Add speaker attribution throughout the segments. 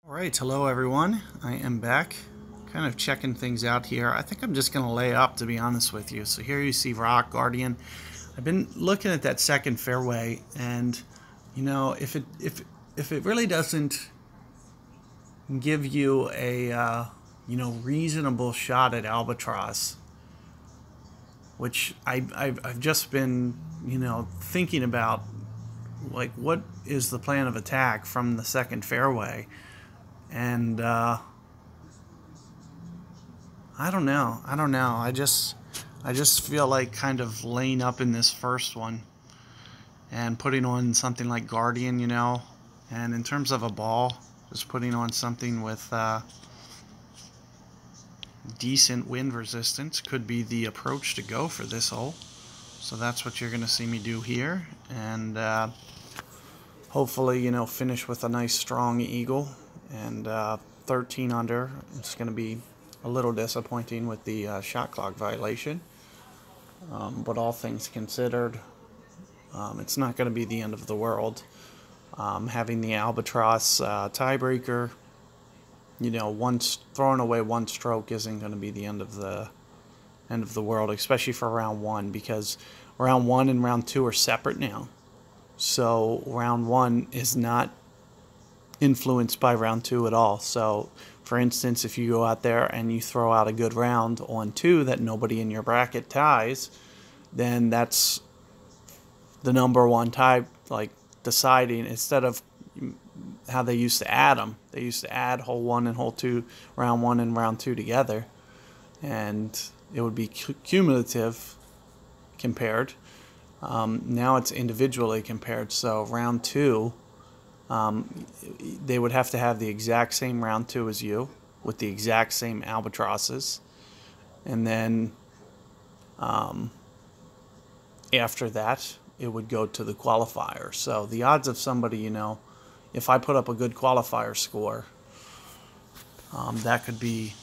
Speaker 1: Alright, hello everyone. I am back, kind of checking things out here. I think I'm just going to lay up, to be honest with you. So here you see Rock Guardian. I've been looking at that second fairway, and you know, if it really doesn't give you a reasonable shot at albatross, which I've just been thinking about, like, what is the plan of attack from the second fairway. And I don't know. I just feel like kind of laying up in this first one and putting on something like Guardian, And in terms of a ball, just putting on something with decent wind resistance could be the approach to go for this hole. So that's what you're going to see me do here, and hopefully, finish with a nice strong eagle. And 13 under. It's going to be a little disappointing with the shot clock violation, but all things considered, it's not going to be the end of the world. Having the albatross tiebreaker, throwing away one stroke isn't going to be the end of the world, especially for round one, because round one and round two are separate now. So round one is not influenced by round two at all. So for instance, if you go out there and you throw out a good round on two that nobody in your bracket ties, then that's the number one tie, like, deciding, instead of how they used to add them. They used to add hole one and hole two, round one and round two together, and it would be cumulative compared. Now it's individually compared. So round two, they would have to have the exact same round two as you, with the exact same albatrosses, and then after that it would go to the qualifier. So the odds of somebody, if I put up a good qualifier score, that could be,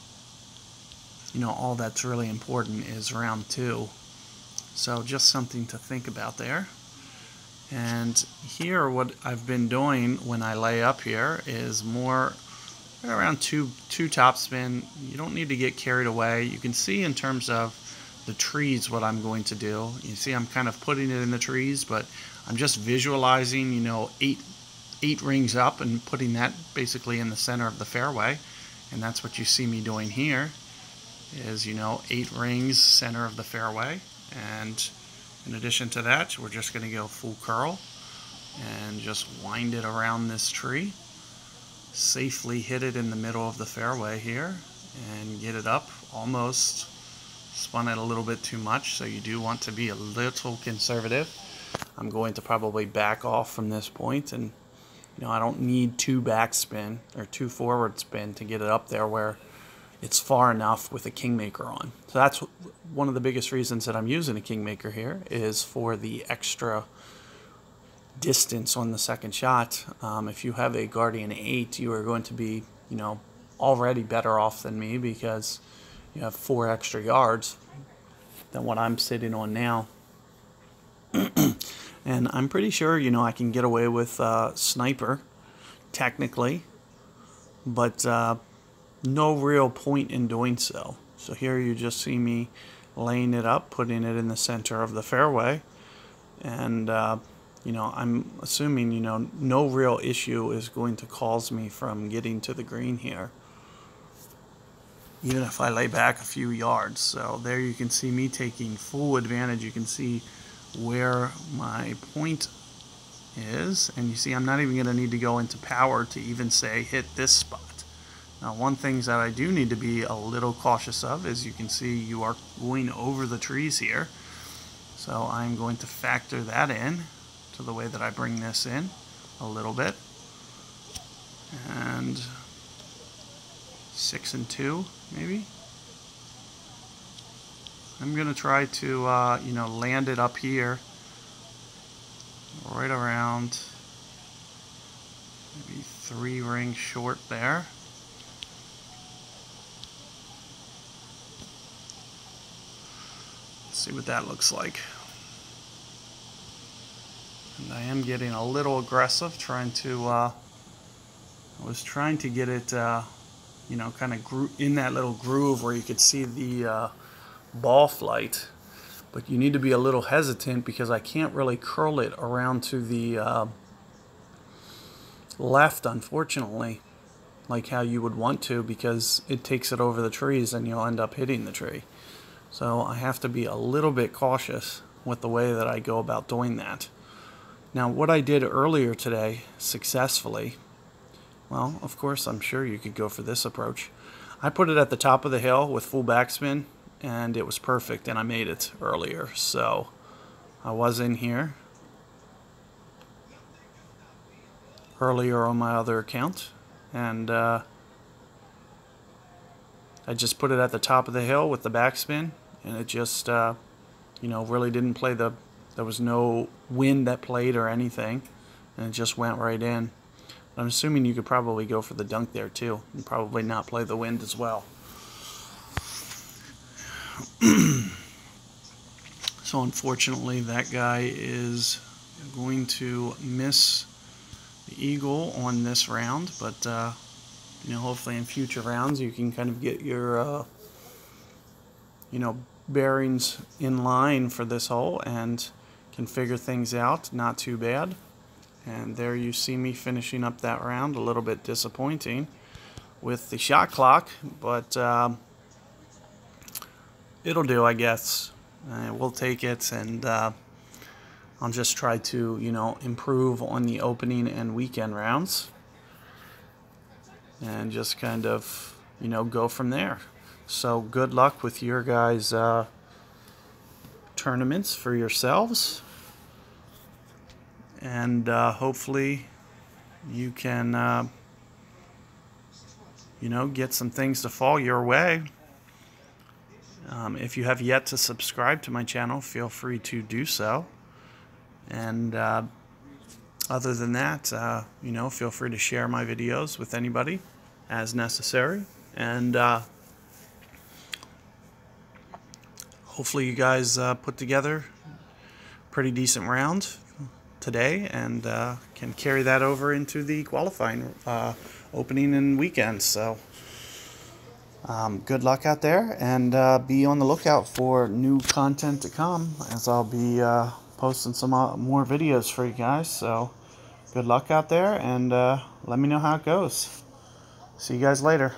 Speaker 1: all that's really important is round two. So just something to think about there. And here, what I've been doing when I lay up here is more around two topspin. You don't need to get carried away. You can see in terms of the trees what I'm going to do. You see I'm kind of putting it in the trees, but I'm just visualizing, eight rings up and putting that basically in the center of the fairway. And that's what you see me doing here is, 8 rings center of the fairway. And in addition to that, we're just going to go full curl and just wind it around this tree. Safely hit it in the middle of the fairway here and get it up. Almost spun it a little bit too much, so you do want to be a little conservative. I'm going to probably back off from this point, and I don't need 2 backspin or 2 forward spin to get it up there where it's far enough with a Kingmaker on. So that's one of the biggest reasons that I'm using a Kingmaker here, is for the extra distance on the second shot. If you have a Guardian 8, you are going to be, already better off than me, because you have 4 extra yards than what I'm sitting on now. And I'm pretty sure, I can get away with sniper, technically, but no real point in doing so. So here you just see me laying it up, putting it in the center of the fairway, and I'm assuming no real issue is going to cause me from getting to the green here, even if I lay back a few yards. So there you can see me taking full advantage. You can see where my point is, and you see I'm not even going to need to go into power to even say hit this spot. Now, one thing that I do need to be a little cautious of is, you can see you are going over the trees here. So I'm going to factor that in to the way that I bring this in a little bit. And 6 and 2, maybe. I'm going to try to, land it up here, right around maybe 3 rings short there. See what that looks like. And I am getting a little aggressive, trying to I was trying to get it, you know, kind of in that little groove where you could see the ball flight. But you need to be a little hesitant because I can't really curl it around to the left, unfortunately, like how you would want to, because it takes it over the trees and you'll end up hitting the tree. So I have to be a little bit cautious with the way that I go about doing that. Now, what I did earlier today successfully, well, of course, I'm sure you could go for this approach. I put it at the top of the hill with full backspin, and it was perfect, and I made it earlier. So I was in here earlier on my other account, and I just put it at the top of the hill with the backspin, and it just, you know, really didn't play there was no wind that played or anything, and it just went right in. I'm assuming you could probably go for the dunk there too, and probably not play the wind as well. So unfortunately, that guy is going to miss the eagle on this round, but you know, hopefully in future rounds you can kind of get your you know, bearings in line for this hole and can figure things out. Not too bad. And there you see me finishing up that round. A little bit disappointing with the shot clock, but it'll do, I guess. We'll take it, and I'll just try to, you know, improve on the opening and weekend rounds, and just kind of, you know, go from there. So good luck with your guys' tournaments for yourselves, and hopefully you can, you know, get some things to fall your way. If you have yet to subscribe to my channel, feel free to do so. And other than that, you know, feel free to share my videos with anybody as necessary. And hopefully you guys put together a pretty decent round today, and can carry that over into the qualifying opening and weekend. So good luck out there, and be on the lookout for new content to come, as I'll be posting some more videos for you guys. So good luck out there, and let me know how it goes. See you guys later.